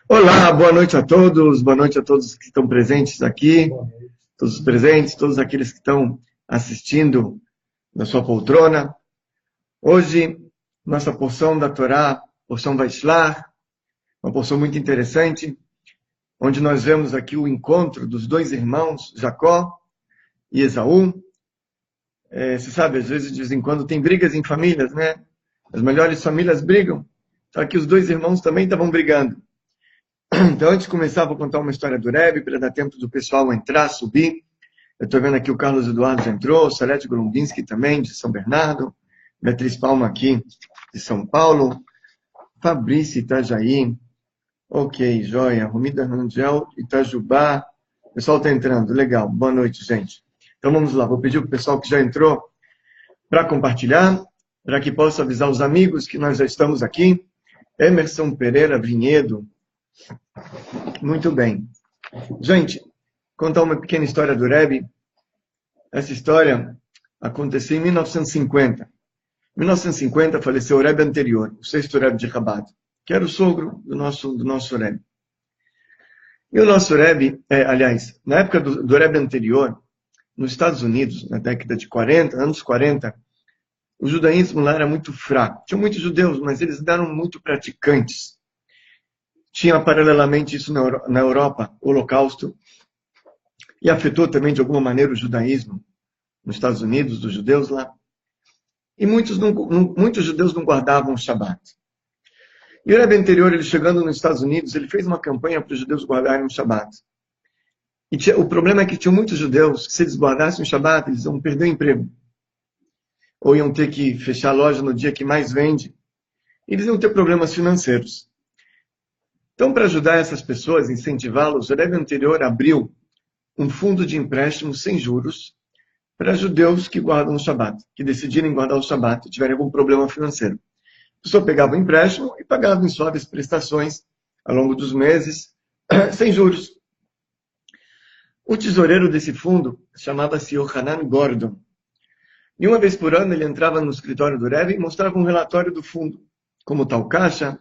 Olá, boa noite a todos que estão presentes aqui, todos os presentes, todos aqueles que estão assistindo na sua poltrona. Hoje, nossa porção da Torá, porção Vaishlach, uma porção muito interessante, onde nós vemos aqui o encontro dos dois irmãos, Jacó e Esaú. Você sabe, às vezes, de vez em quando, tem brigas em famílias, né? As melhores famílias brigam, só que os dois irmãos também estavam brigando. Então, antes de começar, vou contar uma história do Rebbe, para dar tempo do pessoal entrar, subir. Eu estou vendo aqui o Carlos Eduardo já entrou, Salete Golombinski também, de São Bernardo, Beatriz Palma aqui, de São Paulo, Fabrício Itajaí, ok, joia, Romida Rangel, Itajubá, o pessoal está entrando, legal, boa noite, gente. Então vamos lá, vou pedir para o pessoal que já entrou para compartilhar, para que possa avisar os amigos que nós já estamos aqui. Emerson Pereira Vinhedo. Muito bem. Gente, contar uma pequena história do Rebbe. Essa história aconteceu em 1950. Em 1950 faleceu o Rebbe anterior, o sexto Rebbe de Chabad, que era o sogro do nosso Rebbe. E o nosso Rebbe, aliás, na época do Rebbe anterior, nos Estados Unidos, na década de 40, anos 40, o judaísmo lá era muito fraco. Tinha muitos judeus, mas eles não eram muito praticantes. Tinha paralelamente isso na Europa, o Holocausto, e afetou também de alguma maneira o judaísmo nos Estados Unidos, dos judeus lá. E muitos judeus não guardavam o Shabat. E o Rebbe anterior, ele chegando nos Estados Unidos, ele fez uma campanha para os judeus guardarem o Shabat. E o problema é que tinha muitos judeus que, se eles guardassem o Shabat, eles iam perder o emprego. Ou iam ter que fechar a loja no dia que mais vende. E eles iam ter problemas financeiros. Então, para ajudar essas pessoas, incentivá-los, o Rebbe anterior abriu um fundo de empréstimos sem juros para judeus que guardam o Shabat, que decidirem guardar o Shabat e tiverem algum problema financeiro. A pessoa pegava o empréstimo e pagava em suaves prestações ao longo dos meses, sem juros. O tesoureiro desse fundo chamava-se Yohanan Gordon. E uma vez por ano ele entrava no escritório do Rebbe e mostrava um relatório do fundo, como está o caixa,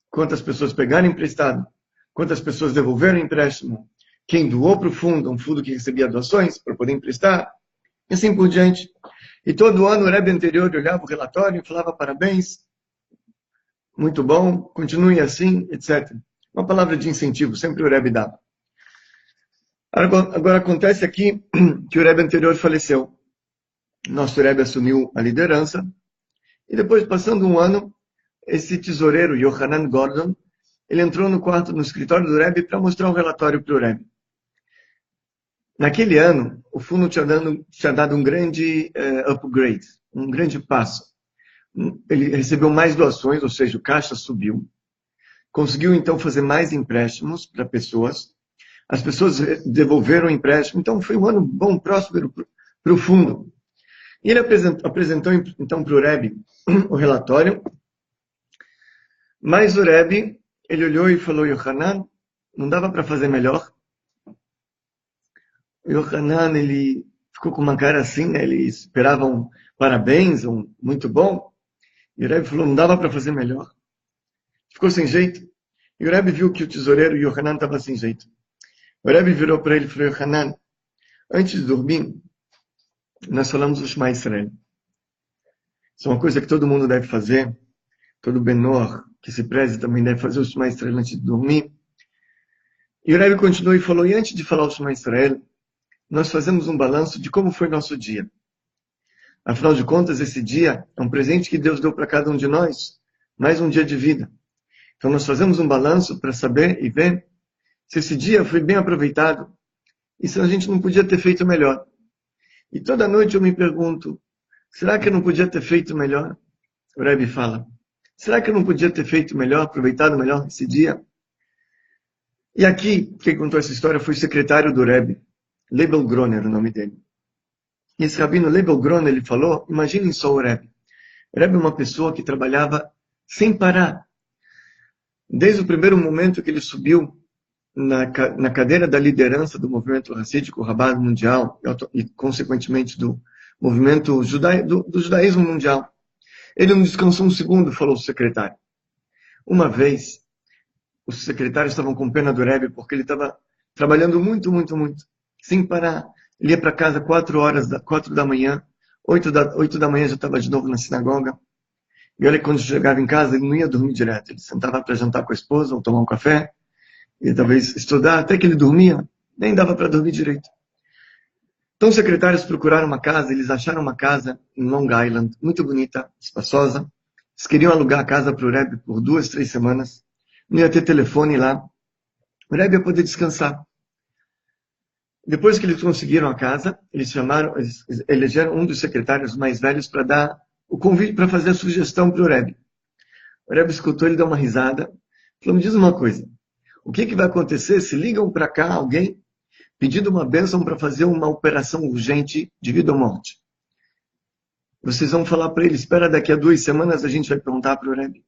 quantas pessoas pegaram emprestado, quantas pessoas devolveram empréstimo, quem doou para o fundo, um fundo que recebia doações para poder emprestar, e assim por diante. E todo ano o Rebbe anterior olhava o relatório e falava parabéns, muito bom, continue assim, etc. Uma palavra de incentivo, sempre o Rebbe dava. Agora acontece aqui que o Rebbe anterior faleceu. Nosso Rebbe assumiu a liderança, e depois, passando um ano, esse tesoureiro, Yohanan Gordon, ele entrou no escritório do Rebbe para mostrar um relatório para o Rebbe. Naquele ano, o fundo tinha dado um grande upgrade, um grande passo. Ele recebeu mais doações, ou seja, o caixa subiu. Conseguiu, então, fazer mais empréstimos para pessoas. As pessoas devolveram o empréstimo. Então, foi um ano bom, próspero para o fundo. E ele apresentou então, para o Rebbe o relatório. Mas o Rebbe, ele olhou e falou, Yohanan, não dava para fazer melhor? O Yohanan, ele ficou com uma cara assim, né? Ele esperava um parabéns, um muito bom. E o Rebbe falou, não dava para fazer melhor. Ficou sem jeito. E o Rebbe viu que o tesoureiro Yohanan estava sem jeito. O Rebbe virou para ele e falou, Yohanan, antes de dormir, nós falamos o Shema Israel. Isso é uma coisa que todo mundo deve fazer. Todo Benor que se preze também deve fazer o Shema Israel antes de dormir. E o Rebbe continuou e falou, e antes de falar o Shema Israel, nós fazemos um balanço de como foi nosso dia. Afinal de contas, esse dia é um presente que Deus deu para cada um de nós, mais um dia de vida. Então nós fazemos um balanço para saber e ver se esse dia foi bem aproveitado e se a gente não podia ter feito melhor. E toda noite eu me pergunto, será que eu não podia ter feito melhor? O Rebbe fala, será que eu não podia ter feito melhor, aproveitado melhor esse dia? E aqui, quem contou essa história foi o secretário do Rebbe, Lebel Groner, o nome dele. E esse rabino Lebel Groner, ele falou, imaginem só o Rebbe. O Rebbe é uma pessoa que trabalhava sem parar. Desde o primeiro momento que ele subiu na cadeira da liderança do movimento racídico Chabad mundial e, consequentemente, do movimento do judaísmo mundial. Ele não descansou um segundo, falou o secretário. Uma vez, os secretários estavam com pena do Rebbe, porque ele estava trabalhando muito, muito, muito, sem parar. Ele ia para casa 4 da manhã, 8 da manhã já estava de novo na sinagoga. E olha, quando chegava em casa, ele não ia dormir direto. Ele sentava para jantar com a esposa, ou tomar um café, e talvez estudar, até que ele dormia, nem dava para dormir direito. Então os secretários procuraram uma casa, eles acharam uma casa em Long Island, muito bonita, espaçosa. Eles queriam alugar a casa para o Rebbe por 2, 3 semanas. Não ia ter telefone lá. O Rebbe ia poder descansar. Depois que eles conseguiram a casa, eles elegeram um dos secretários mais velhos para dar o convite, para fazer a sugestão para o Rebbe. O Rebbe escutou, ele deu uma risada, falou, me diz uma coisa, o que vai acontecer se ligam para cá alguém pedindo uma bênção para fazer uma operação urgente de vida ou morte? Vocês vão falar para ele, espera daqui a 2 semanas a gente vai perguntar para o Rebbe.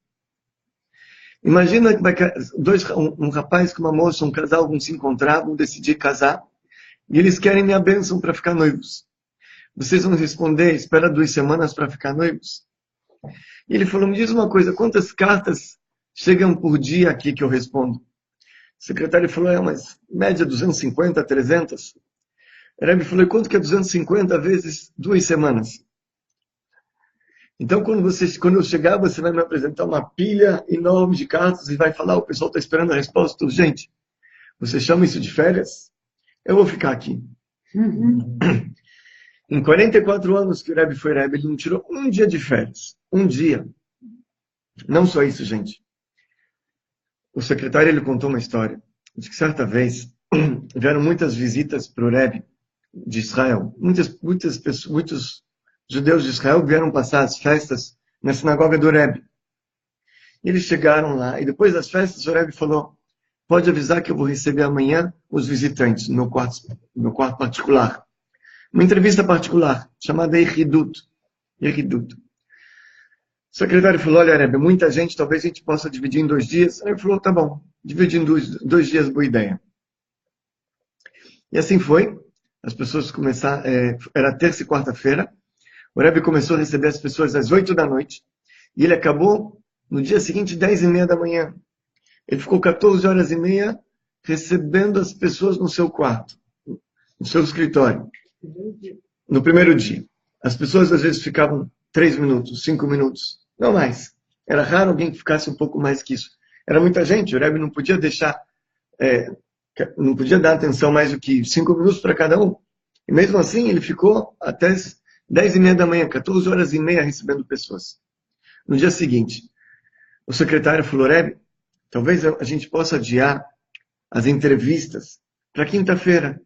Imagina que um rapaz com uma moça, um casal vão se encontrar, vão decidir casar, e eles querem minha bênção para ficar noivos. Vocês vão responder, espera 2 semanas para ficar noivos? E ele falou, me diz uma coisa, quantas cartas chegam por dia aqui que eu respondo? O secretário falou, mas média 250, 300. O Rebbe falou, e quanto que é 250 vezes 2 semanas? Então, quando eu chegar, você vai me apresentar uma pilha enorme de cartas e vai falar, o pessoal está esperando a resposta urgente. Você chama isso de férias? Eu vou ficar aqui. Em 44 anos que o Rebbe foi Rebbe, ele não tirou um dia de férias. Um dia. Não só isso, gente. O secretário, ele contou uma história. De que certa vez, vieram muitas visitas para o Rebbe de Israel. Muitos judeus de Israel vieram passar as festas na sinagoga do Rebbe. Eles chegaram lá, e depois das festas, o Rebbe falou, pode avisar que eu vou receber amanhã os visitantes no meu quarto particular. Uma entrevista particular, chamada Yehidut. O secretário falou, olha, Rebbe, muita gente, talvez a gente possa dividir em 2 dias. Ele falou, tá bom, dividir em 2 dias, boa ideia. E assim foi. As pessoas começaram, era terça e quarta-feira. O Rebbe começou a receber as pessoas às 8 da noite. E ele acabou no dia seguinte, 10h30 da manhã. Ele ficou 14 horas e meia recebendo as pessoas no seu quarto, no seu escritório. No primeiro dia. As pessoas às vezes ficavam 3 minutos, 5 minutos, não mais. Era raro alguém que ficasse um pouco mais que isso. Era muita gente, o Rebbe não podia não podia dar atenção mais do que 5 minutos para cada um. E mesmo assim ele ficou até 10h30 da manhã, 14 horas e meia recebendo pessoas. No dia seguinte, o secretário falou, Rebbe, talvez a gente possa adiar as entrevistas para quinta-feira.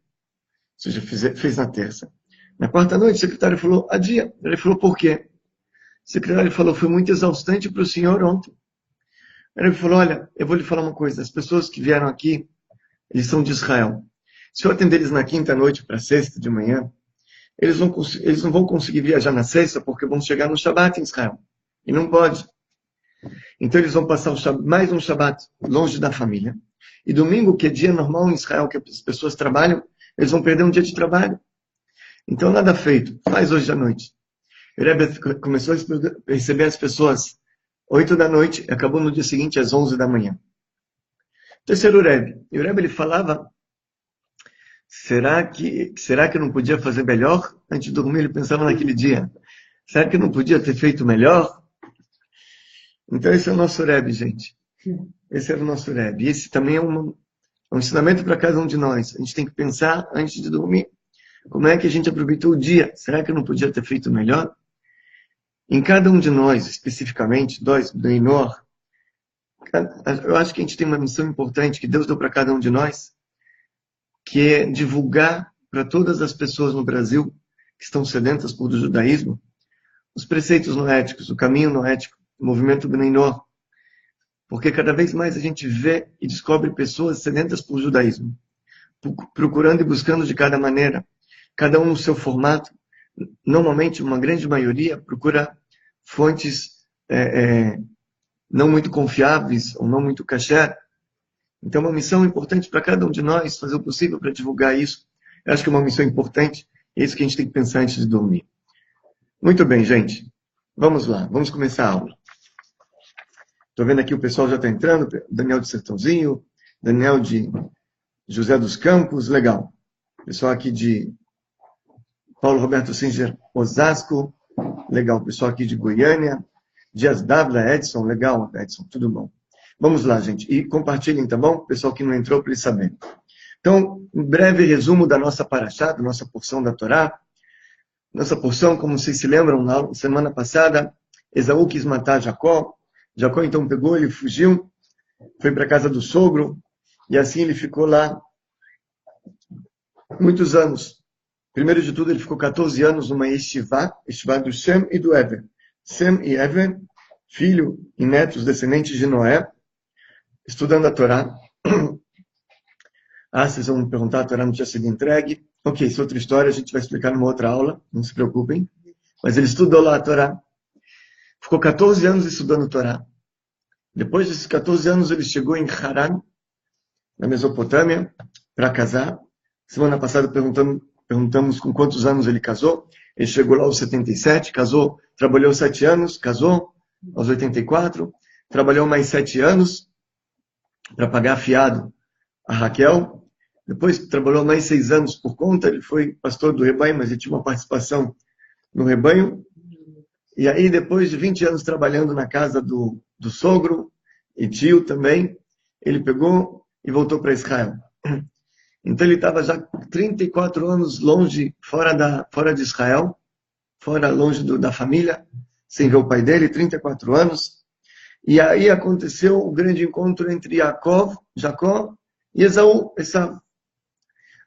Ou seja, fez na terça. Na quarta noite, o secretário falou, adia. Ele falou, por quê? O secretário falou, foi muito exaustante para o senhor ontem. Ele falou, olha, eu vou lhe falar uma coisa. As pessoas que vieram aqui, eles são de Israel. Se eu atender eles na quinta noite para sexta de manhã, eles não vão conseguir viajar na sexta porque vão chegar no Shabat em Israel. E não pode. Então eles vão passar mais um Shabat longe da família. E domingo, que é dia normal em Israel, que as pessoas trabalham, eles vão perder um dia de trabalho. Então nada feito. Faz hoje à noite. O Rebbe começou a receber as pessoas 8 da noite e acabou no dia seguinte às 11 da manhã. Terceiro Rebbe. E o Rebbe ele falava, será que eu não podia fazer melhor? Antes de dormir ele pensava naquele dia. Será que eu não podia ter feito melhor? Então esse é o nosso Rebbe, gente. Esse era o nosso Rebbe. E esse também é um ensinamento para cada um de nós. A gente tem que pensar antes de dormir. Como é que a gente aproveitou o dia? Será que eu não podia ter feito melhor? Em cada um de nós, especificamente, nós, Bnei Noach, eu acho que a gente tem uma missão importante que Deus deu para cada um de nós, que é divulgar para todas as pessoas no Brasil que estão sedentas por do judaísmo, os preceitos noéticos, o caminho noético, o movimento Bnei Noach. Porque cada vez mais a gente vê e descobre pessoas sedentas por judaísmo, procurando e buscando de cada maneira, cada um no seu formato. Normalmente, uma grande maioria procura fontes não muito confiáveis ou não muito kasher. Então, uma missão importante para cada um de nós, fazer o possível para divulgar isso. Eu acho que é uma missão importante, é isso que a gente tem que pensar antes de dormir. Muito bem, gente. Vamos lá, vamos começar a aula. Estou vendo aqui o pessoal já está entrando, Daniel de Sertãozinho, Daniel de José dos Campos, legal. Pessoal aqui de Paulo Roberto Singer, Osasco, legal. Pessoal aqui de Goiânia, Dias Dávila, Edson, legal, Edson, tudo bom. Vamos lá, gente. E compartilhem, tá bom? Pessoal que não entrou para eles saberem. Então, um breve resumo da nossa paraxá, da nossa porção da Torá. Nossa porção, como vocês se lembram, na semana passada, Esaú quis matar Jacó. Jacó então pegou, ele fugiu, foi para a casa do sogro, e assim ele ficou lá muitos anos. Primeiro de tudo, ele ficou 14 anos numa yeshiva do Shem e do Ever. Sem e Ever, filho e netos descendentes de Noé, estudando a Torá. Ah, vocês vão me perguntar, a Torá não tinha sido entregue. Ok, isso é outra história, a gente vai explicar numa outra aula, não se preocupem. Mas ele estudou lá a Torá. Ficou 14 anos estudando a Torá. Depois desses 14 anos, ele chegou em Haran, na Mesopotâmia, para casar. Semana passada perguntamos com quantos anos ele casou. Ele chegou lá aos 77, casou, trabalhou 7 anos, casou aos 84, trabalhou mais 7 anos para pagar fiado a Raquel. Depois trabalhou mais 6 anos por conta, ele foi pastor do rebanho, mas ele tinha uma participação no rebanho. E aí, depois de 20 anos trabalhando na casa do sogro e tio também, ele pegou e voltou para Israel. Então ele estava já 34 anos longe, fora de Israel, longe da família, sem ver o pai dele, 34 anos. E aí aconteceu o grande encontro entre Jacó e Esaú.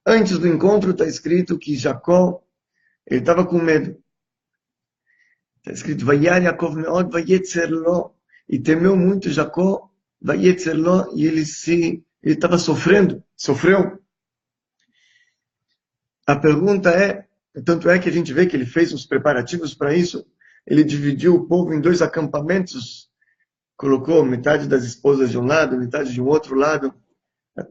Antes do encontro está escrito que Jacó, ele estava com medo. Está escrito, Vayar Yaakov meod, vayetzer lo. E temeu muito Jacó, vayetzer lo, e ele estava sofreu. A pergunta é, tanto é que a gente vê que ele fez os preparativos para isso, ele dividiu o povo em 2 acampamentos, colocou metade das esposas de um lado, metade de um outro lado,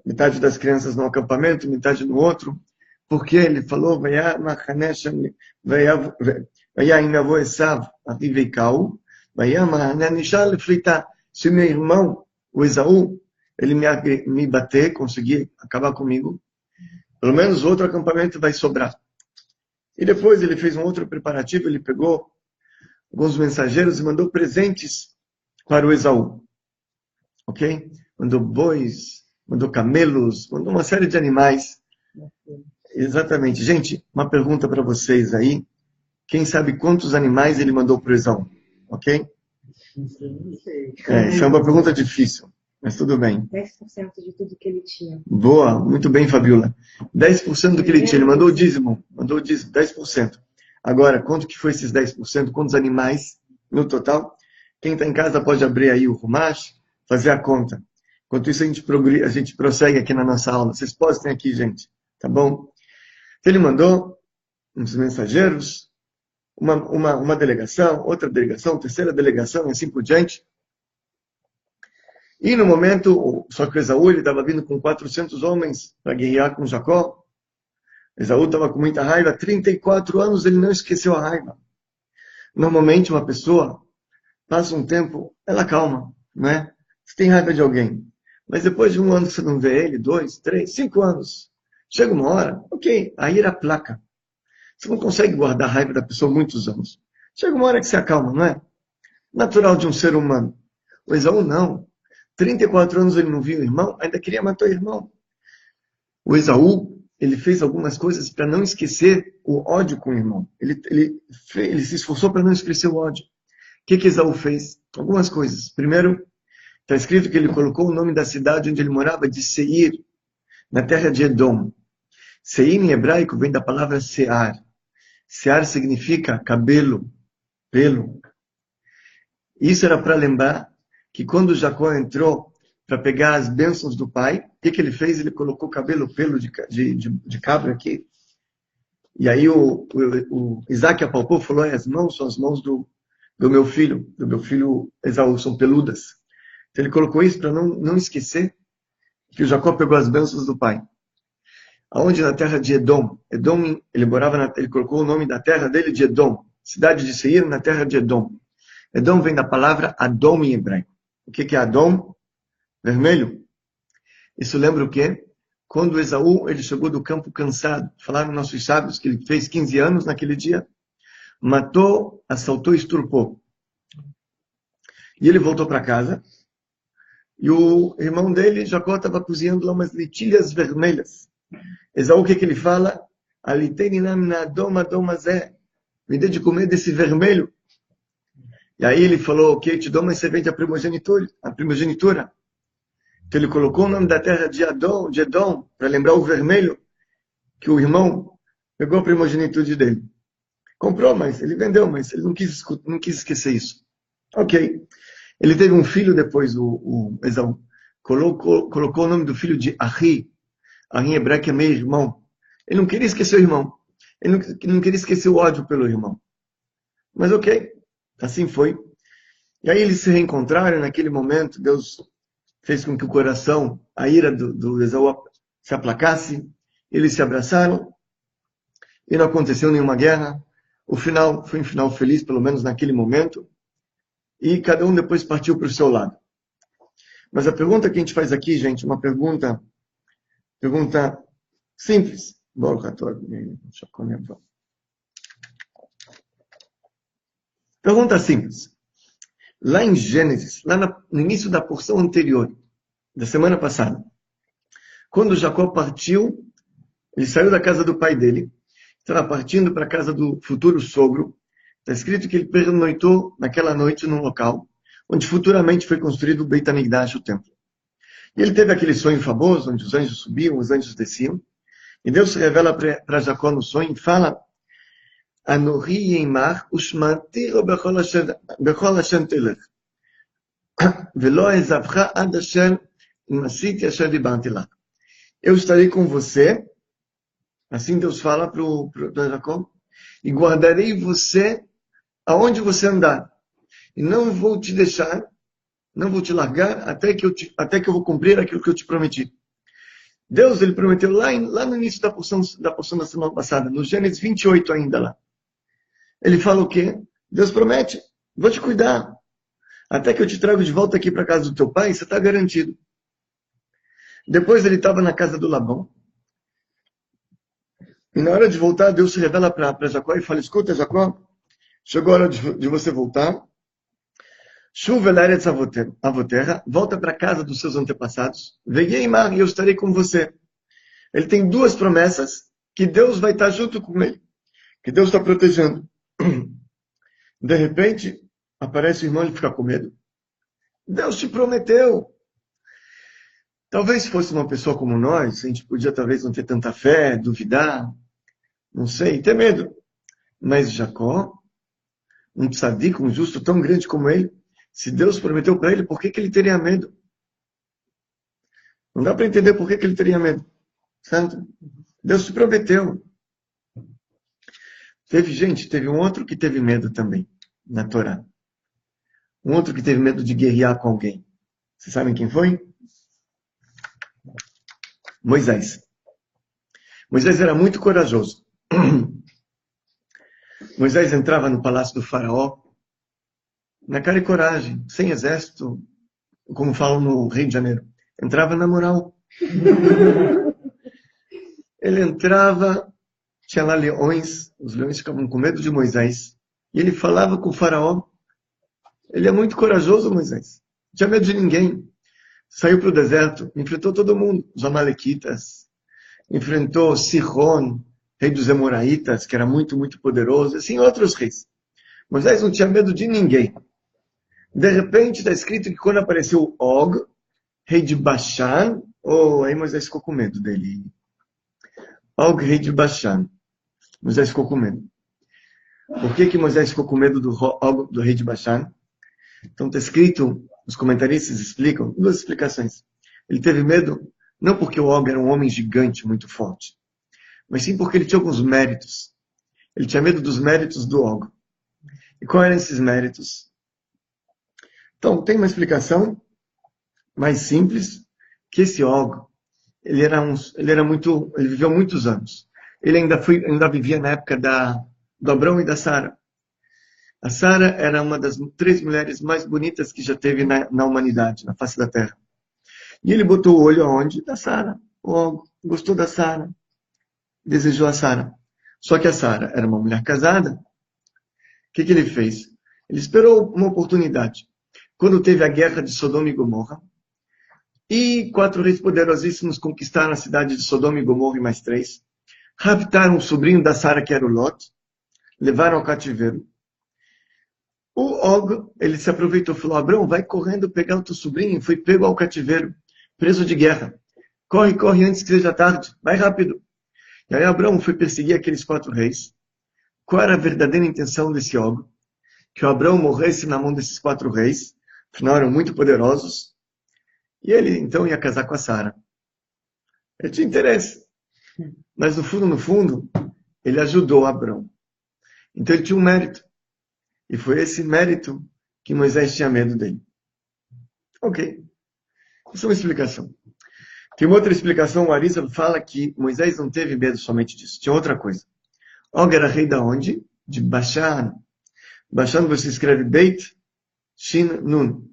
metade das crianças no acampamento, metade no outro, porque ele falou, se meu irmão, o Esaú, ele me bater, conseguir acabar comigo, pelo menos outro acampamento vai sobrar. E depois ele fez um outro preparativo, ele pegou alguns mensageiros e mandou presentes para o Esaú. Ok? Mandou bois, mandou camelos, mandou uma série de animais. Exatamente. Gente, uma pergunta para vocês aí. Quem sabe quantos animais ele mandou para o Esaú? Ok? Isso é uma pergunta difícil, mas tudo bem. 10% de tudo que ele tinha. Boa, muito bem, Fabiola. 10% do que ele tinha, ele mandou o dízimo, 10%. Agora, quanto que foi esses 10%? Quantos animais no total? Quem está em casa pode abrir aí o Rumash, fazer a conta. Enquanto isso, a gente prossegue aqui na nossa aula. Vocês postem aqui, gente, tá bom? Ele mandou uns mensageiros, uma delegação, outra delegação, terceira delegação e assim por diante. E no momento, só que o Esaú estava vindo com 400 homens para guerrear com Jacó. Esaú estava com muita raiva, 34 anos ele não esqueceu a raiva. Normalmente uma pessoa passa um tempo, ela calma, né? Você tem raiva de alguém, mas depois de 1 ano que você não vê ele, 2, 3, 5 anos, chega uma hora, ok, a ira placa. Você não consegue guardar a raiva da pessoa muitos anos. Chega uma hora que você acalma, não é? Natural de um ser humano. O Esaú não. 34 anos ele não viu o irmão, ainda queria matar o irmão. O Esaú, ele fez algumas coisas para não esquecer o ódio com o irmão. Ele se esforçou para não esquecer o ódio. O que Esaú fez? Algumas coisas. Primeiro, está escrito que ele colocou o nome da cidade onde ele morava de Seir, na terra de Edom. Seir em hebraico vem da palavra Sear. Sear significa cabelo, pelo. Isso era para lembrar que quando Jacó entrou para pegar as bênçãos do pai, o que ele fez? Ele colocou pelo de cabra aqui. E aí o Isaac apalpou e falou, as mãos são as mãos do meu filho Esaú, são peludas. Então ele colocou isso para não esquecer que o Jacó pegou as bênçãos do pai. Aonde? Na terra de Edom. Edom, ele colocou o nome da terra dele de Edom. Cidade de Seir, na terra de Edom. Edom vem da palavra Adom em hebraico. O que é Adom? Vermelho. Isso lembra o quê? Quando Esaú ele chegou do campo cansado. Falaram nossos sábios que ele fez 15 anos naquele dia. Matou, assaltou e estrupou. E ele voltou para casa. E o irmão dele, Jacó, estava cozinhando lá umas lentilhas vermelhas. Esaú, o que ele fala? Me dê de comer desse vermelho. E aí ele falou, ok, te dou, mas você vende a primogenitura. Então ele colocou o nome da terra de Edom, para lembrar o vermelho, que o irmão pegou a primogenitura dele. Comprou, mas ele vendeu, mas ele não quis esquecer isso. Ok. Ele teve um filho depois, o Esaú. Colocou o nome do filho de Ahi. Ahi em hebraico é meio irmão. Ele não queria esquecer o irmão. Ele não queria esquecer o ódio pelo irmão. Mas ok, assim foi. E aí eles se reencontraram naquele momento. Deus fez com que o coração, a ira do Esaú se aplacasse. Eles se abraçaram. E não aconteceu nenhuma guerra. O final foi um final feliz, pelo menos naquele momento. E cada um depois partiu para o seu lado. Mas a pergunta que a gente faz aqui, gente, uma pergunta simples. Pergunta simples. Lá em Gênesis, no início da porção anterior, da semana passada, quando Jacó partiu, ele saiu da casa do pai dele, estava partindo para a casa do futuro sogro. Está escrito que ele pernoitou naquela noite num local onde futuramente foi construído o Beit HaMikdash, o templo. E ele teve aquele sonho famoso, onde os anjos subiam, os anjos desciam. E Deus se revela para Jacó no sonho e fala: Anohi yeimach ushmantiro bechol Hashem telech velo ezavcha ad Hashem imasiti asher dibarti lach. Eu estarei com você, assim Deus fala para Jacó, e guardarei você aonde você andar. E não vou te deixar, não vou te largar até que eu vou cumprir aquilo que eu te prometi. Deus, ele prometeu lá no início da porção da semana passada, no Gênesis 28 ainda lá. Ele fala o quê? Deus promete, vou te cuidar. Até que eu te trago de volta aqui para a casa do teu pai, você está garantido. Depois ele estava na casa do Labão. E na hora de voltar, Deus se revela para Jacó e fala: escuta, Jacó, chegou a hora de você voltar. Chuva eretz avoterra, volta para a casa dos seus antepassados. Vegueimar, e eu estarei com você. Ele tem duas promessas que Deus vai estar junto com ele, que Deus está protegendo. De repente, aparece o irmão e fica com medo. Deus te prometeu. Talvez fosse uma pessoa como nós, a gente podia talvez não ter tanta fé, duvidar, não sei, ter medo. Mas Jacó, um tzadik, um justo tão grande como ele, se Deus prometeu para ele, por que ele teria medo? Não dá para entender por que ele teria medo. Certo? Deus te prometeu. Teve um outro que teve medo também, na Torá. Um outro que teve medo de guerrear com alguém. Vocês sabem quem foi? Moisés. Moisés era muito corajoso. Moisés entrava no palácio do faraó, na cara e coragem, sem exército, como falam no Rio de Janeiro. Entrava na moral. Ele entrava, tinha lá leões, os leões ficavam com medo de Moisés. E ele falava com o faraó. Ele é muito corajoso, Moisés. Não tinha medo de ninguém. Saiu para o deserto, enfrentou todo mundo. Os amalequitas, enfrentou Sihon, rei dos Emoraitas, que era muito, muito poderoso. Assim, outros reis. Moisés não tinha medo de ninguém. De repente, está escrito que quando apareceu Og, rei de Bashan, aí Moisés ficou com medo dele. Og, rei de Bashan. Moisés ficou com medo. Por que Moisés ficou com medo do rei de Bashan? Então está escrito, os comentaristas explicam, duas explicações. Ele teve medo, não porque o Og era um homem gigante, muito forte, mas sim porque ele tinha alguns méritos. Ele tinha medo dos méritos do Og. E quais eram esses méritos? Então, tem uma explicação mais simples, que esse Og, ele viveu muitos anos. Ele ainda vivia na época do Abrão e da Sara. A Sara era uma das 3 mulheres mais bonitas que já teve na humanidade, na face da Terra. E ele botou o olho aonde? Da Sara. Gostou da Sara. Desejou a Sara. Só que a Sara era uma mulher casada. O que ele fez? Ele esperou uma oportunidade. Quando teve a guerra de Sodoma e Gomorra, e 4 reis poderosíssimos conquistaram a cidade de Sodoma e Gomorra e mais 3, raptaram o sobrinho da Sara, que era o Lot, levaram ao cativeiro. O Og, ele se aproveitou e falou: Abrão, vai correndo pegar o teu sobrinho. Foi pego ao cativeiro, preso de guerra. Corre, corre antes que seja tarde. Vai rápido. E aí Abrão foi perseguir aqueles 4 reis. Qual era a verdadeira intenção desse Og? Que o Abrão morresse na mão desses 4 reis. Afinal, eram muito poderosos. E ele, então, ia casar com a Sara. Ele tinha interesse. Mas, no fundo, ele ajudou Abrão. Então, ele tinha um mérito. E foi esse mérito que Moisés tinha medo dele. Ok. Essa é uma explicação. Tem uma outra explicação. O Arizal fala que Moisés não teve medo somente disso. Tinha outra coisa. Og era rei da onde? De Bashan. Bashan você escreve Beit Shin Nun,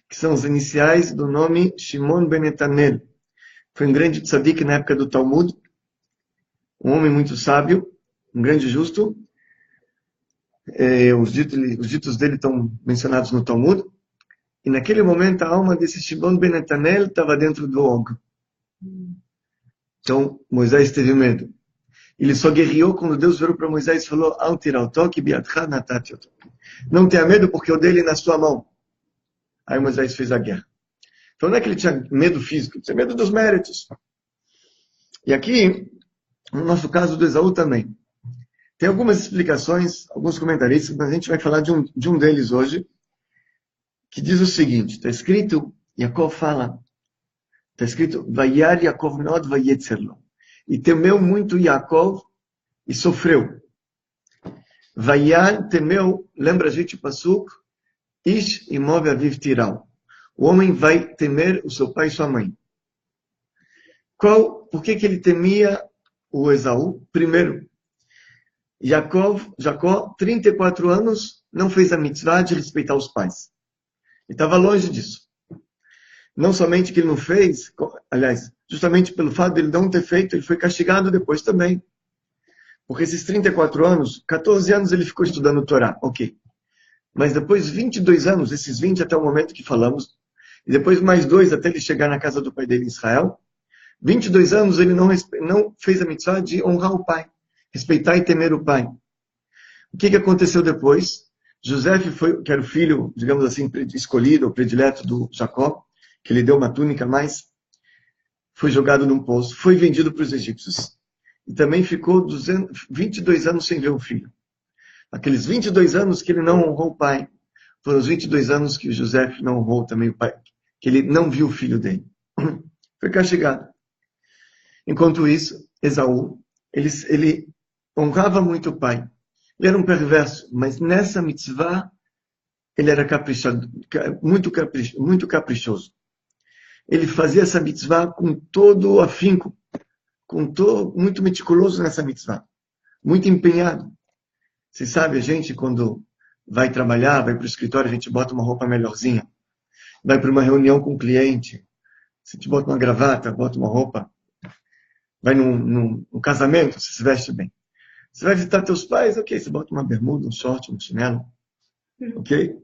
que são os iniciais do nome Shimon ben Netanel. Foi um grande tzadik na época do Talmud, um homem muito sábio, um grande justo. Os ditos dele estão mencionados no Talmud. E naquele momento a alma desse Shimon ben Netanel estava dentro do Og. Então Moisés teve medo. Ele só guerreou quando Deus virou para Moisés e falou: Al tiral toque biatcha natati oto. Não tenha medo porque eu dei ele na sua mão. Aí Moisés fez a guerra. Então não é que ele tinha medo físico, ele tinha medo dos méritos. E aqui, no nosso caso do Esaú também. Tem algumas explicações, alguns comentaristas, mas a gente vai falar de um deles hoje, que diz o seguinte, está escrito, Yaakov fala, está escrito, Vayar Yaakov meod vayetzerlo. E temeu muito Yaakov e sofreu. Vayar temeu, lembra a gente o Pasuk, Ish imove aviv tiral. O homem vai temer o seu pai e sua mãe. Por que ele temia o Esaú? Primeiro, Jacó, 34 anos, não fez a mitzvah de respeitar os pais. Ele estava longe disso. Não somente que ele não fez, aliás, justamente pelo fato de ele não ter feito, ele foi castigado depois também. Porque esses 34 anos, 14 anos ele ficou estudando o Torá, ok. Mas depois 22 anos, esses 20 até o momento que falamos, e depois mais 2 até ele chegar na casa do pai dele em Israel, 22 anos ele não fez a mitzvah de honrar o pai, respeitar e temer o pai. O que aconteceu depois? José que era o filho, digamos assim, escolhido, ou predileto do Jacó, que lhe deu uma túnica a mais, foi jogado num poço, foi vendido para os egípcios. E também ficou 22 anos sem ver o filho. Aqueles 22 anos que ele não honrou o pai, foram os 22 anos que o José não honrou também o pai, que ele não viu o filho dele. Foi castigado. Enquanto isso, Esaú, ele honrava muito o pai. Ele era um perverso, mas nessa mitzvah, ele era muito caprichoso. Ele fazia essa mitzvah com todo o afinco, muito meticuloso nessa mitzvah, muito empenhado. Você sabe, a gente quando vai trabalhar, vai para o escritório, a gente bota uma roupa melhorzinha. Vai para uma reunião com o cliente, você te bota uma gravata, bota uma roupa. Vai num casamento, você se veste bem. Você vai visitar teus pais, ok, você bota uma bermuda, um short, um chinelo. Ok?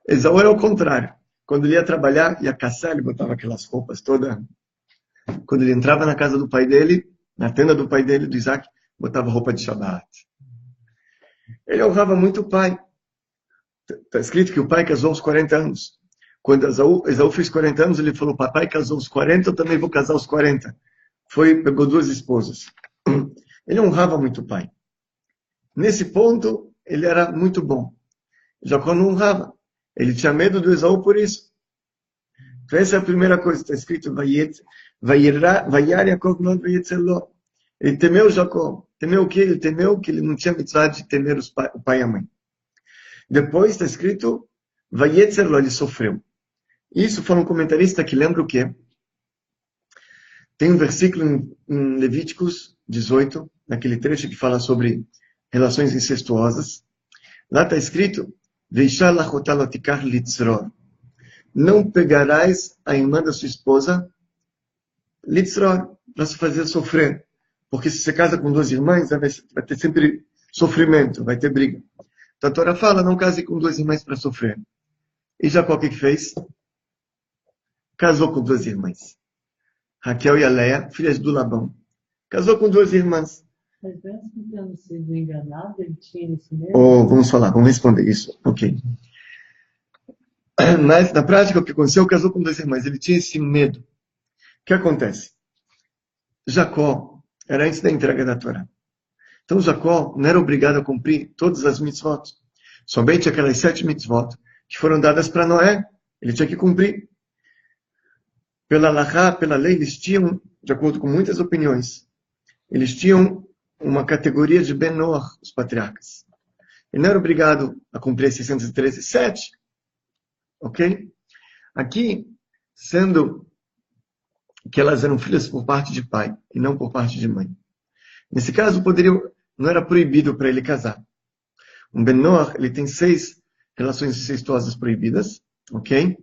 Esaú era o contrário. Quando ele ia trabalhar, ia caçar, ele botava aquelas roupas todas. Quando ele entrava na casa do pai dele, na tenda do pai dele, do Isaac, botava roupa de Shabbat. Ele honrava muito o pai. Está escrito que o pai casou aos 40 anos. Quando Esaú fez 40 anos, ele falou, papai casou aos 40, eu também vou casar aos 40. Pegou 2 esposas. Ele honrava muito o pai. Nesse ponto, ele era muito bom. Jacó não honrava. Ele tinha medo do Esaú por isso. Então essa é a primeira coisa. Está escrito, Vayar Yaakov meod vayetzerlo. Ele temeu Jacó. Temeu o quê? Ele temeu que ele não tinha mitzvah de temer o pai e a mãe. Depois está escrito, vayetzerlo, ele sofreu. Isso foi um comentarista que lembra o quê? Tem um versículo em Levíticos 18, naquele trecho que fala sobre relações incestuosas. Lá está escrito, Veishar lachotá lo tikach litzror. Não pegarás a irmã da sua esposa, litzror, para se fazer sofrer. Porque se você casa com duas irmãs, vai ter sempre sofrimento, vai ter briga. Então a Torá fala, não case com duas irmãs para sofrer. E Jacó o que fez? Casou com duas irmãs. Raquel e a Leia, filhas do Labão. Casou com duas irmãs. Mas mesmo tendo sido enganado, ele tinha esse medo? Vamos falar, vamos responder isso. Ok. Mas, na prática, o que aconteceu? Casou com duas irmãs. Ele tinha esse medo. O que acontece? Jacó era antes da entrega da Torá. Então, Jacó não era obrigado a cumprir todas as mitzvot. Somente aquelas 7 mitzvot que foram dadas para Noé. Ele tinha que cumprir. Pela Halachá, pela lei, eles tinham, de acordo com muitas opiniões, eles tinham uma categoria de Ben-Noach, os patriarcas. Ele não era obrigado a cumprir 613,7. Ok? Aqui, sendo que elas eram filhas por parte de pai e não por parte de mãe. Nesse caso, não era proibido para ele casar. Um Ben-Noach, ele tem 6 relações incestuosas proibidas. Ok?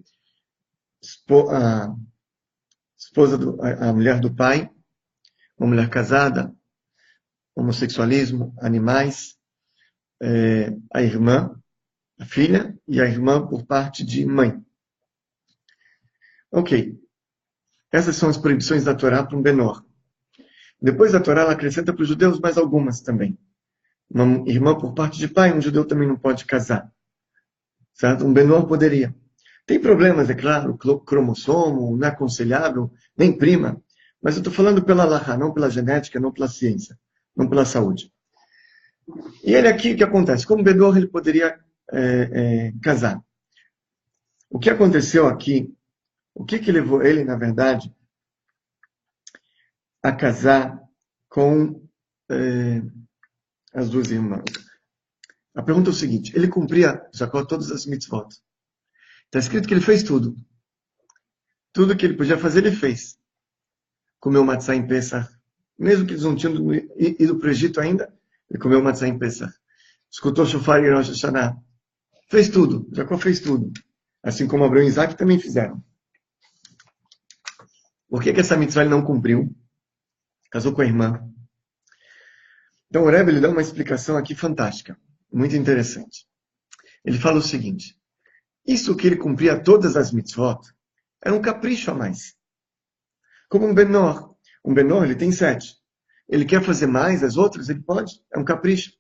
A mulher do pai, uma mulher casada, homossexualismo, animais, a irmã, a filha e a irmã por parte de mãe. Ok. Essas são as proibições da Torá para um Benor. Depois a Torá ela acrescenta para os judeus mais algumas também. Uma irmã por parte de pai, um judeu também não pode casar. Certo? Um Benor poderia. Tem problemas, é claro, cromossomo, não é aconselhável, nem prima. Mas eu estou falando pela Halachá, não pela genética, não pela ciência, não pela saúde. E ele aqui, o que acontece? Como Benor, ele poderia casar. O que aconteceu aqui, o que levou ele, na verdade, a casar com as duas irmãs? A pergunta é o seguinte, ele cumpria, Jacó, todas as mitzvot. Está escrito que ele fez tudo. Tudo que ele podia fazer, ele fez. Comeu matzah em Pesach. Mesmo que eles não tinham ido para o Egito ainda, ele comeu matzah em Pesach. Escutou shofar em Rosh Hashanah. Fez tudo. Jacó fez tudo. Assim como Abraão e Isaac também fizeram. Por que essa mitzvah ele não cumpriu? Casou com a irmã. Então o Rebbe ele dá uma explicação aqui fantástica. Muito interessante. Ele fala o seguinte. Isso que ele cumpria todas as mitzvot era um capricho a mais. Como um Benor. Um Benor, ele tem 7. Ele quer fazer mais, as outras, ele pode. É um capricho.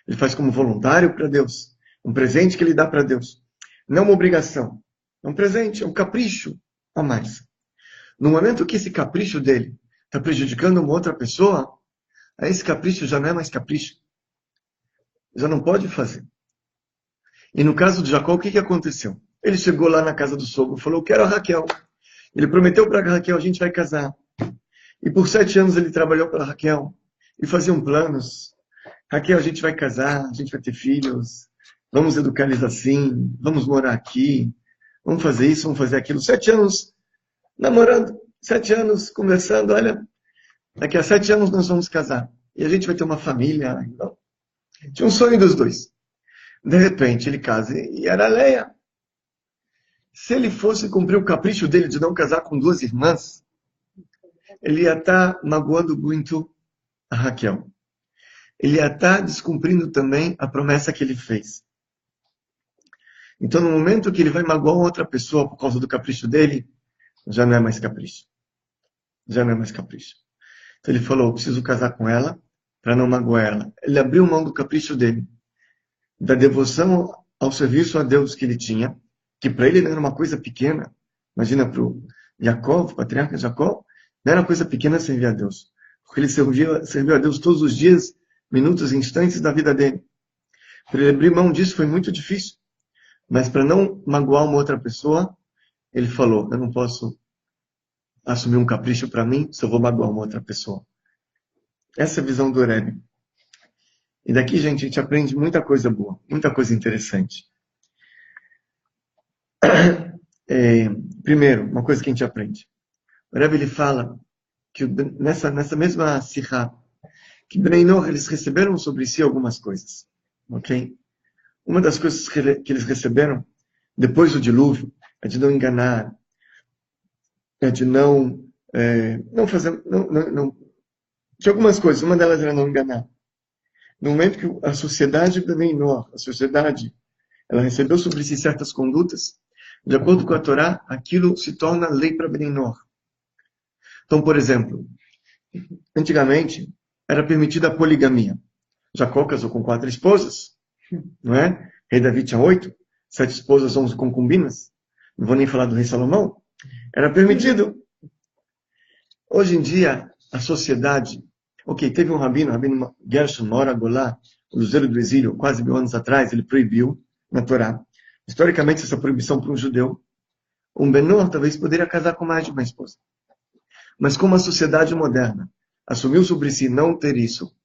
Ele faz como voluntário para Deus. Um presente que ele dá para Deus. Não uma obrigação. É um presente, é um capricho a mais. No momento que esse capricho dele está prejudicando uma outra pessoa, aí esse capricho já não é mais capricho. Já não pode fazer. E no caso de Jacó, o que aconteceu? Ele chegou lá na casa do sogro e falou, eu quero a Raquel. Ele prometeu para a Raquel, a gente vai casar. E por 7 anos ele trabalhou para a Raquel. E faziam planos. Raquel, a gente vai casar, a gente vai ter filhos. Vamos educar eles assim. Vamos morar aqui. Vamos fazer isso, vamos fazer aquilo. 7 anos namorando. 7 anos conversando. Olha, daqui a 7 anos nós vamos casar. E a gente vai ter uma família. Então, tinha um sonho dos dois. De repente ele casa e era Leia. Se ele fosse cumprir o capricho dele de não casar com 2 irmãs, ele ia estar magoando muito a Raquel. Ele ia estar descumprindo também a promessa que ele fez. Então, no momento que ele vai magoar outra pessoa por causa do capricho dele, já não é mais capricho. Já não é mais capricho. Então ele falou, eu preciso casar com ela para não magoar ela. Ele abriu mão do capricho dele, da devoção ao serviço a Deus que ele tinha, que para ele não era uma coisa pequena. Imagina para o Jacó, o patriarca Jacó, não era uma coisa pequena servir a Deus. Porque ele serviu a Deus todos os dias, minutos e instantes da vida dele. Para ele abrir mão disso foi muito difícil. Mas para não magoar uma outra pessoa, ele falou, eu não posso assumir um capricho para mim se eu vou magoar uma outra pessoa. Essa é a visão do Rebbe. E daqui, gente, a gente aprende muita coisa boa, muita coisa interessante. Primeiro, uma coisa que a gente aprende. O Rebbe ele fala que nessa mesma sihá, que Bnei Noach, eles receberam sobre si algumas coisas. Ok? uma das coisas que eles receberam depois do dilúvio é de não enganar, é de não fazer, de algumas coisas. Uma delas era não enganar. No momento que a sociedade Benei-Noach, a sociedade, ela recebeu sobre si certas condutas, de acordo com a Torá, aquilo se torna lei para Benei-Noach. Então, por exemplo, antigamente era permitida a poligamia. Jacó casou com 4 esposas, não é? Rei Davi tinha 8, 7 esposas, 11 concubinas. Não vou nem falar do rei Salomão. Era permitido. Hoje em dia, a sociedade... Ok, teve um rabino Gershon Mora Golá, o Luzeiro do Exílio, quase 1000 anos atrás, ele proibiu na Torá. Historicamente, essa proibição para um judeu, um Benor talvez poderia casar com mais de uma esposa. Mas como a sociedade moderna assumiu sobre si não ter isso,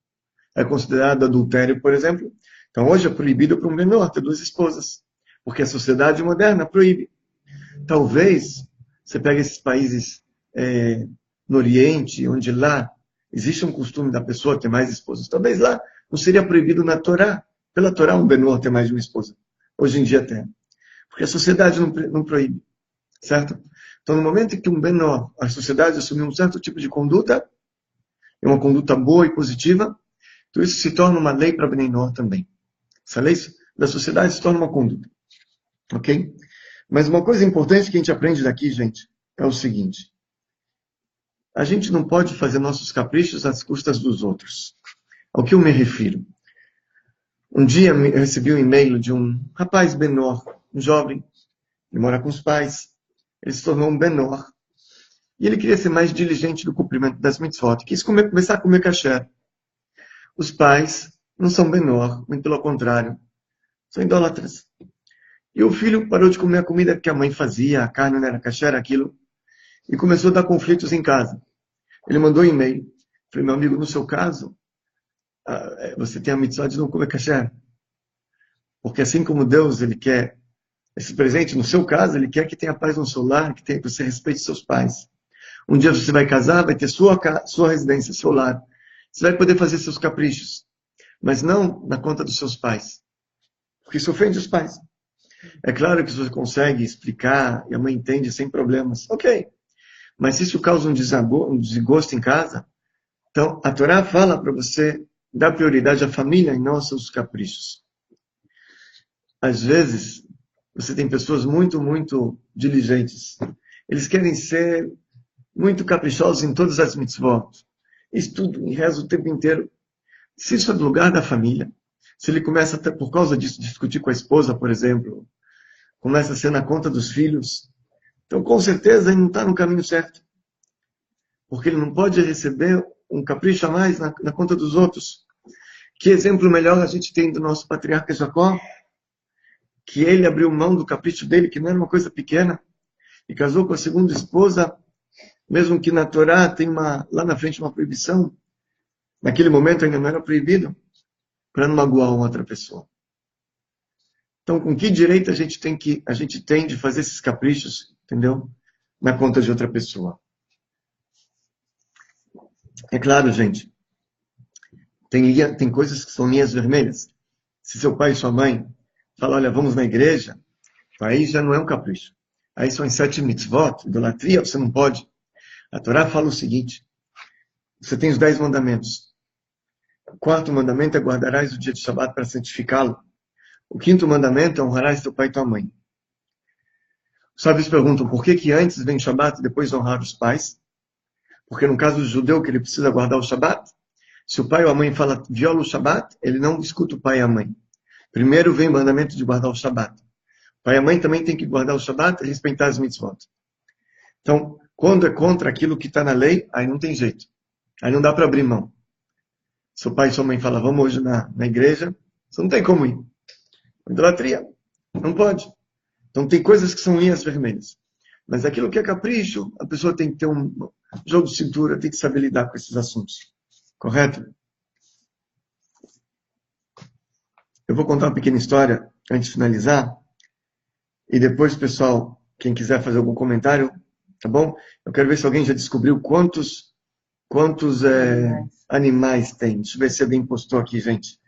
é considerado adultério, por exemplo, então hoje é proibido para um Benor ter 2 esposas, porque a sociedade moderna proíbe. Talvez você pegue esses países no Oriente, onde lá existe um costume da pessoa ter mais esposas. Talvez lá não seria proibido na Torá, pela Torá, um Benor ter mais de uma esposa. Hoje em dia tem. Porque a sociedade não proíbe. Certo? Então, no momento em que um Benor, a sociedade assumiu um certo tipo de conduta, é uma conduta boa e positiva, então isso se torna uma lei para Benor também. Essa lei da sociedade se torna uma conduta. Ok? Mas uma coisa importante que a gente aprende daqui, gente, é o seguinte. A gente não pode fazer nossos caprichos às custas dos outros. Ao que eu me refiro? Um dia eu recebi um e-mail de um rapaz Benor, um jovem, ele mora com os pais, ele se tornou um Benor, e ele queria ser mais diligente no cumprimento das mitzvot, quis começar a comer kasher. Os pais não são Benor, muito pelo contrário, são idólatras. E o filho parou de comer a comida que a mãe fazia, a carne não era kasher, aquilo, e começou a dar conflitos em casa. Ele mandou um e-mail. Falei, meu amigo, no seu caso, você tem a mitzvah de não comer kasher. Porque assim como Deus, ele quer esse presente, no seu caso, ele quer que tenha paz no seu lar, que você respeite seus pais. Um dia você vai casar, vai ter sua residência, seu lar. Você vai poder fazer seus caprichos. Mas não na conta dos seus pais. Porque isso ofende os pais. É claro que você consegue explicar, e a mãe entende sem problemas. Ok. Mas se isso causa um desgosto em casa, então a Torá fala para você dar prioridade à família e não aos seus caprichos. Às vezes, você tem pessoas muito, muito diligentes. Eles querem ser muito caprichosos em todas as mitzvot. Estudam e rezam o tempo inteiro. Se isso é do lugar da família, se ele começa, até por causa disso, discutir com a esposa, por exemplo, começa a ser na conta dos filhos, então com certeza ele não está no caminho certo. Porque ele não pode receber um capricho a mais na conta dos outros. Que exemplo melhor a gente tem do nosso patriarca Jacó? Que ele abriu mão do capricho dele, que não era uma coisa pequena, e casou com a segunda esposa, mesmo que na Torá tem lá na frente uma proibição, naquele momento ainda não era proibido, para não magoar uma outra pessoa. Então, com que direito a gente tem de fazer esses caprichos, entendeu? Na conta de outra pessoa. É claro, gente, tem coisas que são linhas vermelhas. Se seu pai e sua mãe falam, olha, vamos na igreja, aí já não é um capricho. Aí são as 7 mitzvot, idolatria, você não pode. A Torá fala o seguinte, você tem os 10 mandamentos. O 4º mandamento é guardarás o dia de Shabat para santificá-lo. O 5º mandamento é honrarás teu pai e tua mãe. Os sábios perguntam, por que antes vem Shabat e depois honrar os pais? Porque no caso do judeu, que ele precisa guardar o Shabat, se o pai ou a mãe fala viola o Shabat, ele não escuta o pai e a mãe. Primeiro vem o mandamento de guardar o Shabat. O pai e a mãe também têm que guardar o Shabat e respeitar as mitzvot. Então, quando é contra aquilo que está na lei, aí não tem jeito. Aí não dá para abrir mão. Seu pai e sua mãe falam, vamos hoje na igreja, você não tem como ir. Idolatria. Não pode. Então tem coisas que são linhas vermelhas. Mas aquilo que é capricho, a pessoa tem que ter um jogo de cintura, tem que saber lidar com esses assuntos. Correto? Eu vou contar uma pequena história antes de finalizar. E depois, pessoal, quem quiser fazer algum comentário, tá bom? Eu quero ver se alguém já descobriu quantos animais tem. Deixa eu ver se alguém postou aqui, gente.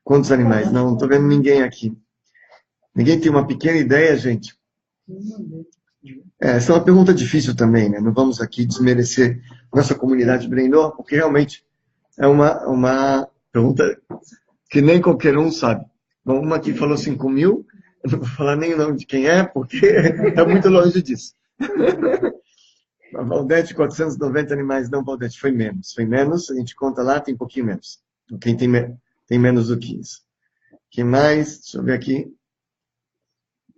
Quantos animais? Não estou vendo ninguém aqui. Ninguém tem uma pequena ideia, gente? Essa é uma pergunta difícil também, né? Não vamos aqui desmerecer nossa comunidade Brendor, porque realmente é uma pergunta que nem qualquer um sabe. Bom, uma aqui falou 5 mil, eu não vou falar nem o nome de quem é, porque está muito longe disso. A Valdete, 490 animais. Não, Valdete, foi menos. Foi menos, a gente conta lá, tem um pouquinho menos. Quem tem menos do que isso. Quem mais? Deixa eu ver aqui.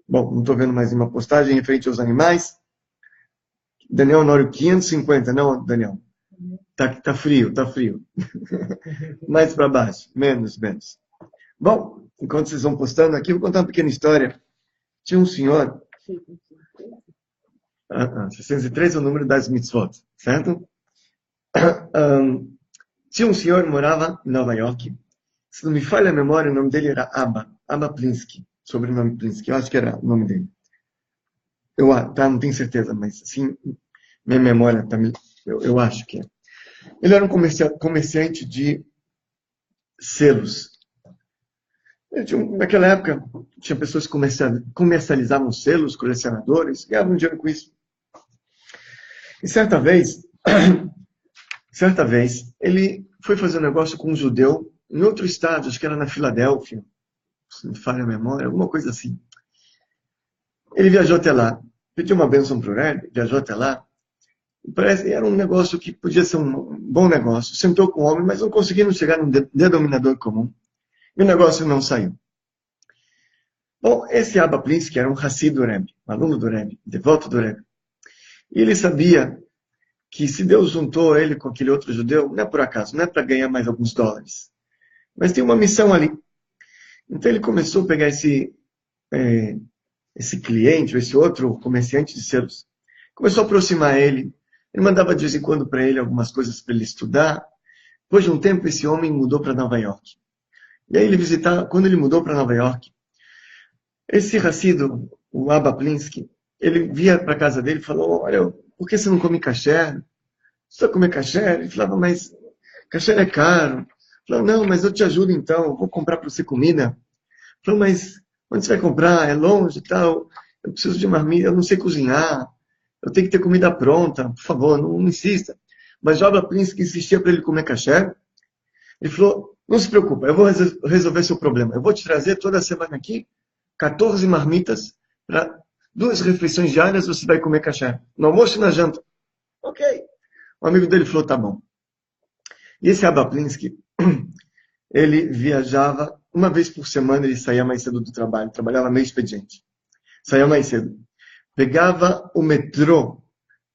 Bom, não estou vendo mais nenhuma postagem referente aos animais. Daniel Honório, 550. Não, Daniel. Tá frio, tá frio. Mais para baixo. Menos. Bom, enquanto vocês vão postando aqui, eu vou contar uma pequena história. Tinha um senhor... 603 é o número das mitzvot, certo? Tinha um senhor que morava em Nova York. Se não me falha a memória, o nome dele era Abba Plinsky. Sobrenome Plinsky, eu acho que era o nome dele. Não tenho certeza, mas assim, minha memória também, eu acho que é. Ele era um comerciante de selos. Naquela época, tinha pessoas que comercializavam selos, colecionadores, ganhavam dinheiro com isso. E certa vez, ele foi fazer um negócio com um judeu em outro estado, acho que era na Filadélfia, se não me falha a memória, alguma coisa assim. Ele viajou até lá, pediu uma bênção para o Rebbe, viajou até lá. Era um negócio que podia ser um bom negócio. Sentou com o homem, mas não conseguiram chegar num denominador comum. E o negócio não saiu. Bom, esse Abba Plinsky era um Hassid do Rebbe, um aluno do Rebbe, devoto do Rebbe. E ele sabia que se Deus juntou ele com aquele outro judeu, não é por acaso, não é para ganhar mais alguns dólares. Mas tem uma missão ali. Então ele começou a pegar esse cliente, esse outro comerciante de selos, começou a aproximar ele. Ele mandava de vez em quando para ele algumas coisas para ele estudar. Depois de um tempo, esse homem mudou para Nova York. E aí quando ele mudou para Nova York, esse Hassido, o Abba Plinsky, ele via para a casa dele e falou: olha, por que você não come kasher? Você vai comer kasher? Ele falava: mas kasher é caro. Ele falou: não, mas eu te ajudo então, eu vou comprar para você comida. Ele falou: mas onde você vai comprar? É longe e tal. Eu preciso de marmita, eu não sei cozinhar. Eu tenho que ter comida pronta, por favor, não insista. Mas o Abba Plinsky insistia para ele comer kasher. Ele falou: não se preocupe, eu vou resolver seu problema. Eu vou te trazer toda semana aqui 14 marmitas para 2 refeições diárias, você vai comer kasher. No almoço e na janta. Ok. O amigo dele falou: tá bom. E esse Abba Plinsky, ele viajava uma vez por semana, ele saía mais cedo do trabalho, trabalhava meio expediente. Saía mais cedo. Pegava o metrô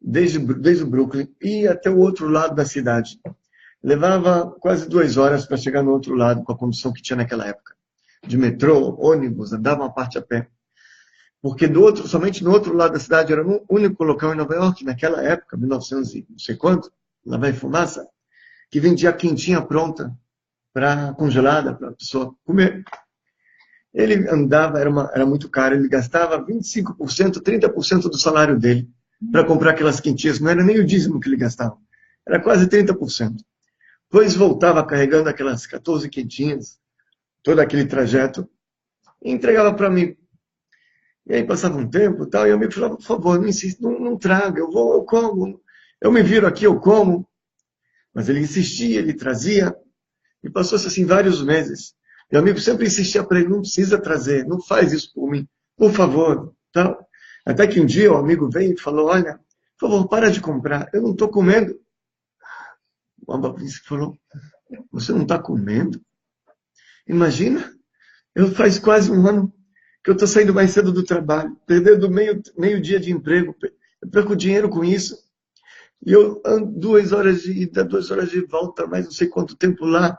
desde o Brooklyn e ia até o outro lado da cidade. Levava quase 2 horas para chegar no outro lado, com a condução que tinha naquela época. De metrô, ônibus, andava uma parte a pé. Porque somente no outro lado da cidade, era o único local em Nova York, naquela época, 1900 e não sei quanto, lá vai fumaça, que vendia quentinha pronta, congelada, para a pessoa comer. Ele andava, era muito caro, ele gastava 25%, 30% do salário dele para comprar aquelas quentinhas. Não era nem o dízimo que ele gastava, era quase 30%. Depois voltava carregando aquelas 14 quentinhas, todo aquele trajeto, e entregava para mim. E aí passava um tempo, tal, e o amigo falava: por favor, não insista, não traga, eu como. Eu me viro aqui, eu como. Mas ele insistia, ele trazia, e passou-se assim vários meses. E o amigo sempre insistia para ele: não precisa trazer, não faz isso por mim, por favor. Tal. Até que um dia o amigo veio e falou: olha, por favor, para de comprar, eu não estou comendo. O Abba Plinsky falou: você não está comendo? Imagina, faz quase um ano que eu estou saindo mais cedo do trabalho, perdendo meio dia de emprego, eu perco dinheiro com isso, e eu ando 2 horas de ida, 2 horas de volta, mais não sei quanto tempo lá,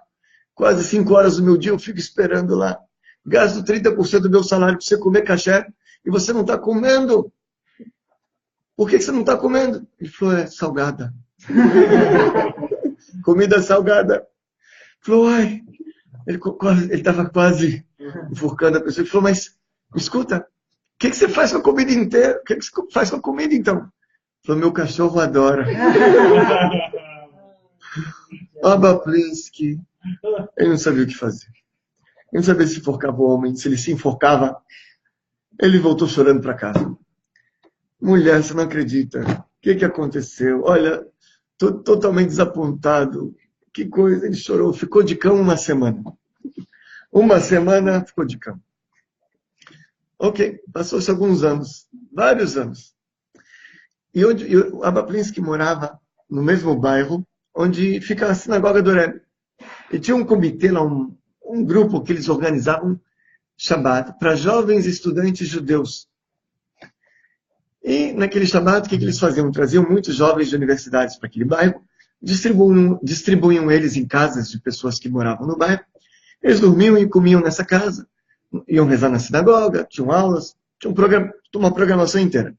quase 5 horas do meu dia eu fico esperando lá, gasto 30% do meu salário para você comer kasher, e você não está comendo. Por que você não está comendo? Ele falou: é salgada. Comida salgada. Ele falou: ai, ele estava quase enforcando a pessoa. Ele falou: mas, escuta, o que você faz com a comida inteira? O que você faz com a comida, então? Ele falou: meu cachorro adora. Abba Plinsky, ele não sabia o que fazer. Ele não sabia se enforcava o homem, se ele se enforcava Ele voltou chorando para casa. Mulher, você não acredita. O que aconteceu? Olha, estou totalmente desapontado. Que coisa, ele chorou. Ficou de cama uma semana. Uma semana ficou de cama. Ok, passou-se alguns anos, vários anos. E o Abba Plinsky morava no mesmo bairro onde fica a sinagoga do Rebbe. E tinha um comitê lá, um grupo que eles organizavam Shabbat para jovens estudantes judeus. E naquele Shabbat, o que eles faziam? Traziam muitos jovens de universidades para aquele bairro, distribuíam eles em casas de pessoas que moravam no bairro. Eles dormiam e comiam nessa casa, iam rezar na sinagoga, tinham aulas, tinha uma programação inteira.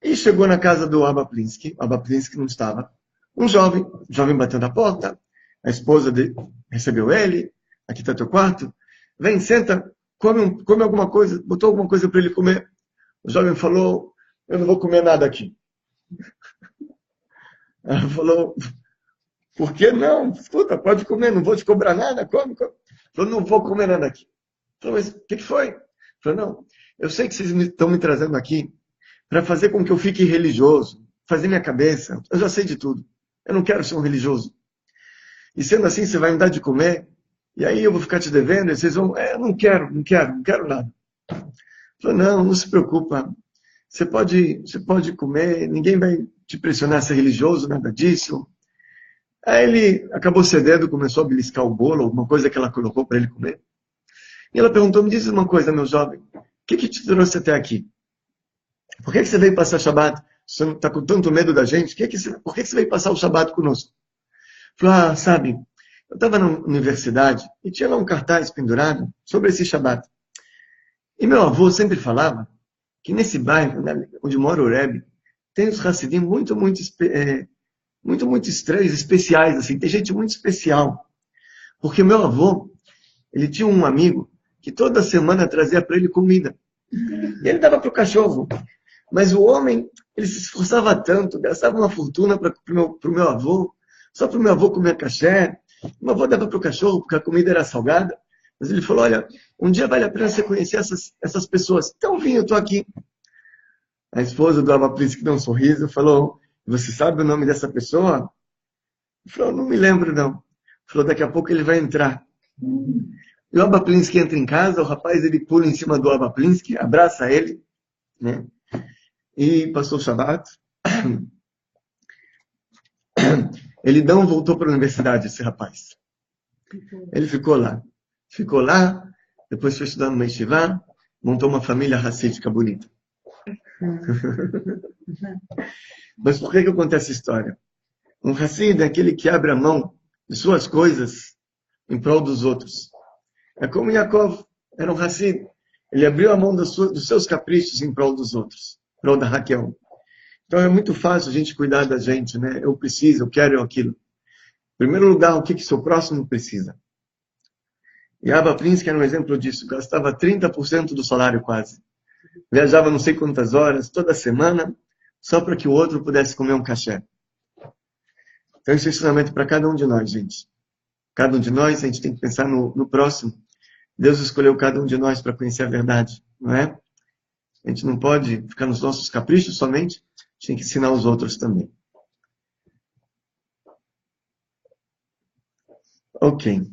E chegou na casa do Abba Plinsky, o Abba Plinsky não estava, um jovem batendo a porta, a esposa recebeu ele, aqui está teu quarto, vem, senta, come alguma coisa, botou alguma coisa para ele comer. O jovem falou, eu não vou comer nada aqui. Ela falou, por que não? Escuta, pode comer, não vou te cobrar nada, come. Falou, não vou comer nada aqui. Falou, mas o que foi? Falou, não, eu sei que vocês estão me trazendo aqui para fazer com que eu fique religioso, fazer minha cabeça, eu já sei de tudo. Eu não quero ser um religioso. E sendo assim, você vai me dar de comer, e aí eu vou ficar te devendo, e vocês vão, eu não quero nada. Falou, não se preocupa. Você pode comer, ninguém vai te pressionar a ser religioso, nada disso. Aí ele acabou cedendo, começou a beliscar o bolo, alguma coisa que ela colocou para ele comer. E ela perguntou, me diz uma coisa, meu jovem, o que te trouxe até aqui? Por que você veio passar Shabbat? Você está com tanto medo da gente? Por que você veio passar o Shabbat conosco? Falou, sabe, eu estava na universidade e tinha lá um cartaz pendurado sobre esse Shabbat. E meu avô sempre falava que nesse bairro, né, onde mora o Rebbe, tem os Hassidim muito estranhos, especiais, assim. Tem gente muito especial. Porque meu avô, ele tinha um amigo que toda semana trazia para ele comida. E ele dava para o cachorro. Mas o homem, ele se esforçava tanto, gastava uma fortuna para o meu avô, só para o meu avô comer caché. O meu avô dava para o cachorro porque a comida era salgada. Mas ele falou, olha, um dia vale a pena você conhecer essas pessoas. Então vim, eu estou aqui. A esposa do Abba Plinsky deu um sorriso e falou, você sabe o nome dessa pessoa? Ele falou, não me lembro não. Ele falou, daqui a pouco ele vai entrar. E o Abba Plinsky entra em casa, o rapaz ele pula em cima do Abba Plinsky, abraça ele, né? E passou o Shabbat. Ele não voltou para a universidade, esse rapaz. Ele ficou lá, depois foi estudar no Yeshiva, montou uma família racídica bonita. Mas por que eu contei essa história? Um Hassid é aquele que abre a mão de suas coisas em prol dos outros. É como Yaakov, era um Hassid. Ele abriu a mão dos seus caprichos em prol dos outros, em prol da Raquel. Então é muito fácil a gente cuidar da gente, né? Eu preciso, eu quero aquilo. Em primeiro lugar, o que seu próximo precisa? E Abba Plinsky era um exemplo disso. Gastava 30% do salário quase. Viajava não sei quantas horas, toda semana, só para que o outro pudesse comer um caché. Então, esse é ensinamento para cada um de nós, gente. Cada um de nós, a gente tem que pensar no próximo. Deus escolheu cada um de nós para conhecer a verdade, não é? A gente não pode ficar nos nossos caprichos somente, a gente tem que ensinar os outros também. Ok.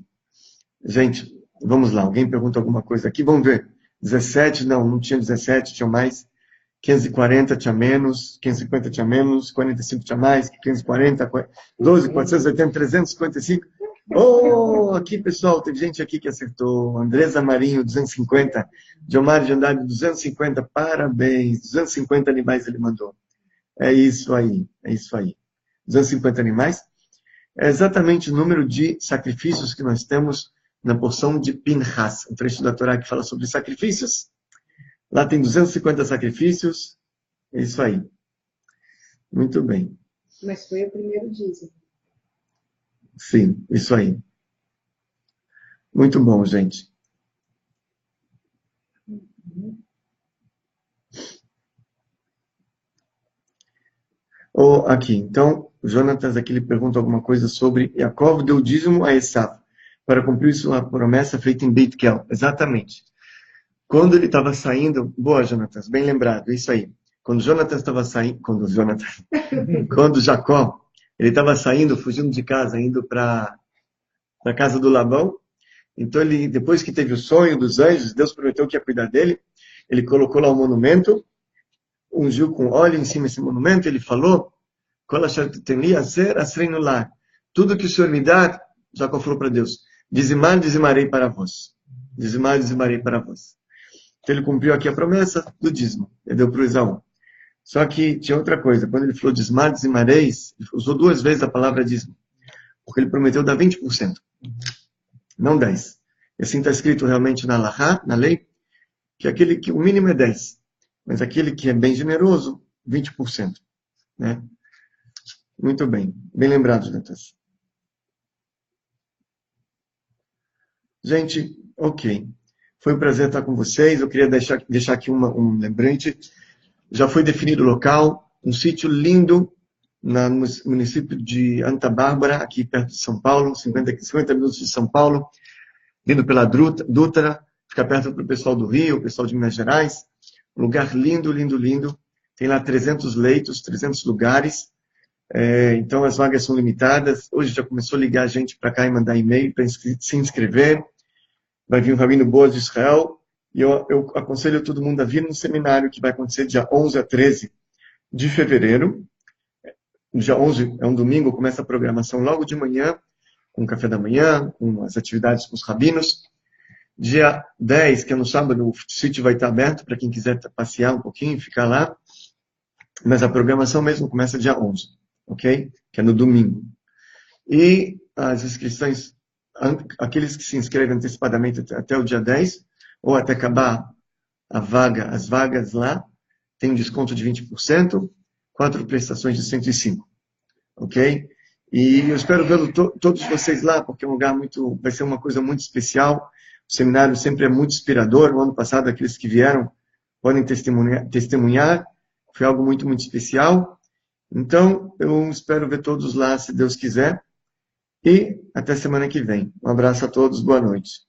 Gente, vamos lá. Alguém pergunta alguma coisa aqui? Vamos ver. 17, não tinha 17, tinha mais. 540 tinha menos, 550 tinha menos, 45 tinha mais, 540, 12, 480, 355. Oh, aqui pessoal, teve gente aqui que acertou. Andresa Marinho, 250. Diomar de Andrade, 250. Parabéns. 250 animais ele mandou. É isso aí. 250 animais. É exatamente o número de sacrifícios que nós temos na porção de Pinhas, um trecho da Torá que fala sobre sacrifícios. Lá tem 250 sacrifícios. É isso aí. Muito bem. Mas foi o primeiro dízimo. Sim, isso aí. Muito bom, gente. Aqui, então, o Jonatas aqui ele pergunta alguma coisa sobre Yaakov deu dízimo a Esav para cumprir sua promessa feita em Beit Kel. Exatamente. Quando ele estava saindo, boa, Jonatas, bem lembrado, isso aí. Quando Jonatas estava saindo, quando Jacó, ele estava saindo, fugindo de casa, indo para a casa do Labão. Então ele, depois que teve o sonho dos anjos, Deus prometeu que ia cuidar dele. Ele colocou lá um monumento, ungiu com óleo em cima desse monumento. Ele falou: tudo que o Senhor me dá, Jacó falou para Deus: dizimar, dizimarei para vós. Dizimar, dizimarei para vós. Então ele cumpriu aqui a promessa do dízimo. Ele deu para o Esaú. Só que tinha outra coisa. Quando ele falou dizimar, dizimareis, ele usou 2 vezes a palavra dízimo. Porque ele prometeu dar 20%. Não 10%. E assim está escrito realmente na Alahá, na lei, que aquele que o mínimo é 10%. Mas aquele que é bem generoso, 20%. Né? Muito bem. Bem lembrado, Jonatas. Gente, ok. Foi um prazer estar com vocês. Eu queria deixar aqui um lembrete. Já foi definido o local. Um sítio lindo no município de Santa Bárbara, aqui perto de São Paulo, 50 minutos de São Paulo, vindo pela Dutra, fica perto do pessoal do Rio, o pessoal de Minas Gerais. Um lugar lindo, lindo, lindo. Tem lá 300 leitos, 300 lugares. Então as vagas são limitadas. Hoje já começou a ligar a gente para cá e mandar e-mail para se inscrever. Vai vir o Rabino Boaz de Israel. E eu aconselho todo mundo a vir no seminário que vai acontecer dia 11 a 13 de fevereiro. Dia 11 é um domingo, começa a programação logo de manhã, com o café da manhã, com as atividades com os rabinos. Dia 10, que é no sábado, o sítio vai estar aberto para quem quiser passear um pouquinho, ficar lá. Mas a programação mesmo começa dia 11, ok? Que é no domingo. E as inscrições, aqueles que se inscrevem antecipadamente até o dia 10, ou até acabar as vagas lá, tem um desconto de 20%, 4 prestações de 105, ok? E eu espero ver todos vocês lá, porque é um lugar vai ser uma coisa muito especial. O seminário sempre é muito inspirador. No ano passado, aqueles que vieram podem testemunhar. Foi algo muito, muito especial. Então, eu espero ver todos lá, se Deus quiser. E até semana que vem. Um abraço a todos, boa noite.